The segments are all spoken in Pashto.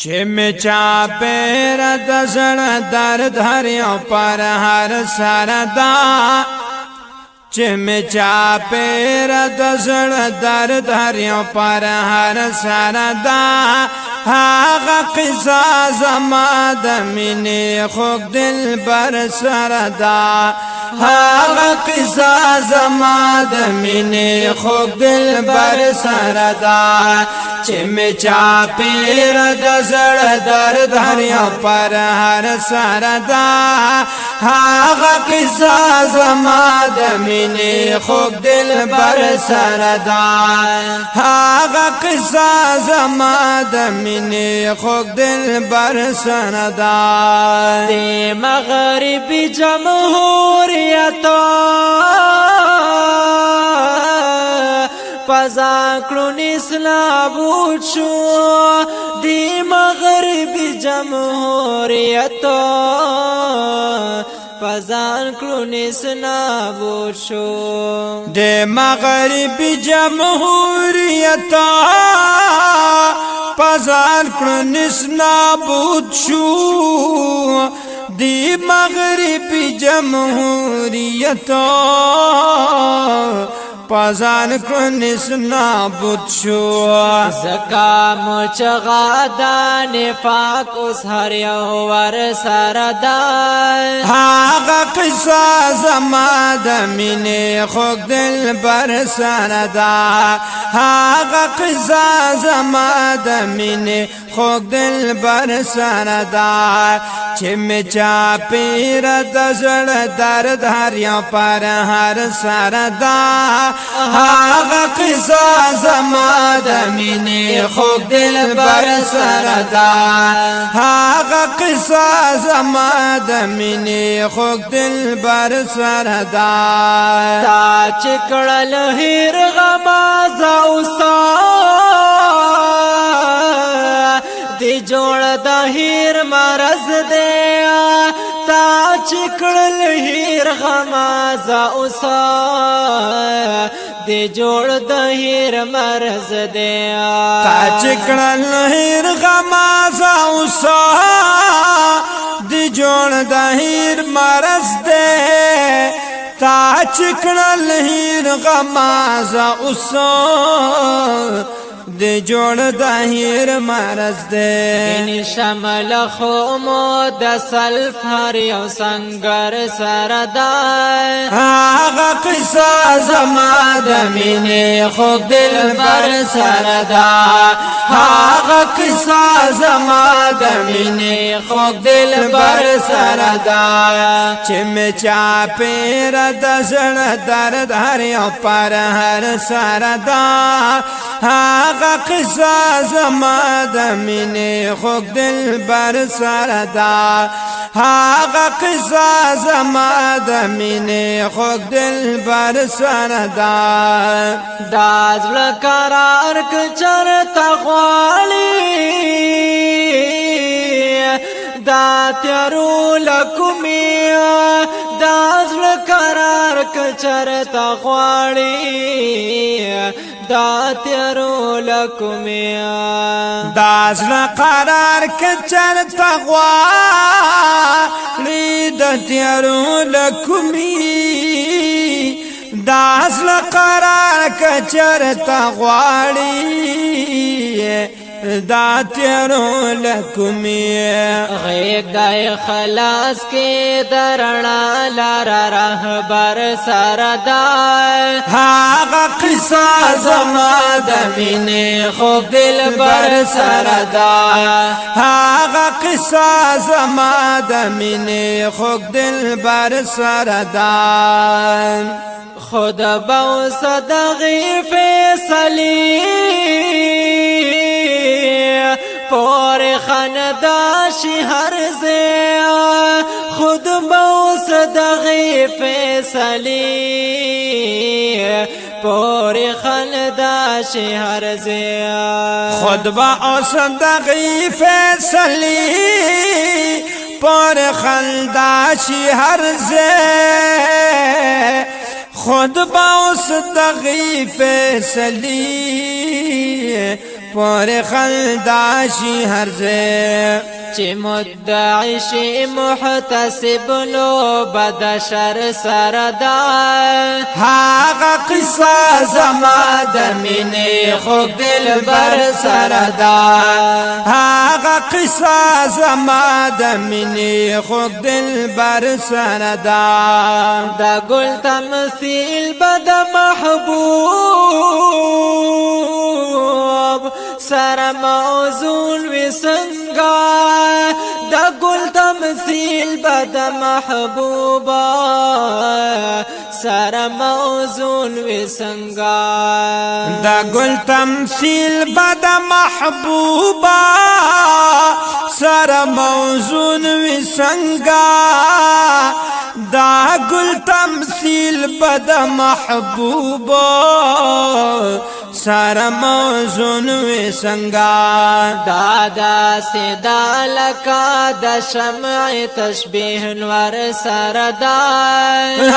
چې می چا پیر د زړه درد هر یو پر هر سره دا چې می چا پیر د زړه درد هر یو پر هر سره دا هغه قصه زما د مینې خوږ دل بر سره دا هغه قصه زما د مینې خوږ دل بر سره دا چې می چا پیر د زړه درد هر یو پر هر سره دا هغه قصه زما د مینې خوږ دل بر سره دا هغه قصه زما د مینې خوږ دل بر سره دا د مغربي جمهوریت پزا کړو نسلابوت شو دی مغربي جمهوریت پزان کړو نسلابوت شو دی مغربي جمهوریت پزان کړو نسلابوت شو دی مغربي جمهوریت پازان کنس نابود شو زکا مچغا دا نفاق اس هر یو ور سردا هاغا قصہ زما د مینې خوږ دل بر سردا هاغا قصہ زما د مینې خوږ دل بر سردا چې می چا پیر د زړه درد هر یو پر هر سردا هاغه قصه زما د مینې خوږ دل بر سره دا هاغه قصه زما د مینې خوږ دل بر سره دا تا چې کړل هیر غماز اوسا دی جوړ د هیر مرز دی تا چې کړل هیر غماز اوسا دی جوړ د هیر مرز دی تا چې کړل هیر غماز اوسا دی جوړ د هیر مرز دی تا چې کړل هیر غماز اوسا دی جوړ د هیر مرز دی ان شمل خومو د سلف هر یو سنگر سردا هغه قصه زما د مینې خوږ دل بر سردا هغه قصه زما د مینې خوږ دل بر سردا چې می چا پیر د زړه درد هر یو پر هر سردا هاغه قصه زما د مینې خوږ دل بر سره دا هاغه قصه زما د مینې خوږ دل بر سره دا دا زړه قرار ک چرته غواړي دا تیارو لکومي دا زړه قرار ک چرته غواړي دا تیارو لکومیا دا زړه قرار ک چرته غواړي د تیارو لکومي دا زړه قرار ک چرته غواړي دا تیرو لکمی غیق دای خلاص کے درنا لارا رہبر سردا هاغه قصه زما د مینې خوږ دل بر سردا هاغه قصه زما د مینې خوږ دل بر سردا خود بو صدقی فیصلی پور خنداشی ہر زی خود بو صدقی فیصلی پور خنداشی ہر زی خود بو صدقی فیصلی پور خنداشی ہر زی خود باوس دغی فیصلی پور خلدا شي هرزه چې مدعی شي محتسب نو بد شر سردا هاغه قصه زما د مینې خوږ دلبر سره ده هاغه قصه زما د مینې خوږ دلبر سره ده دا ګل تمثيل بد محبوب سره موزون وسنګا دا ګل تمثيل بد محبوبا سره موزون وسنګا دا ګل تمثيل بد محبوبا سره موزون وسنګا دا ګل تمثيل بد محبوبا سره موزون وسنګا دادا سدا لکا د شمع تشبیه نور سردا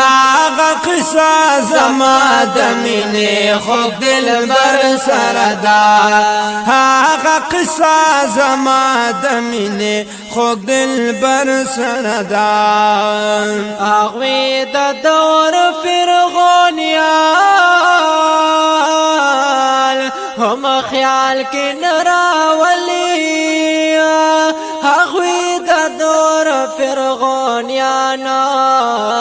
هاغه قصه زما د مینې خوږ دلبر سره ده هاغه قصه زما د مینې خوږ دلبر سره ده هغوی د دور فرعونیان هم خیال کې نراولي هغوی د دور فرعونیان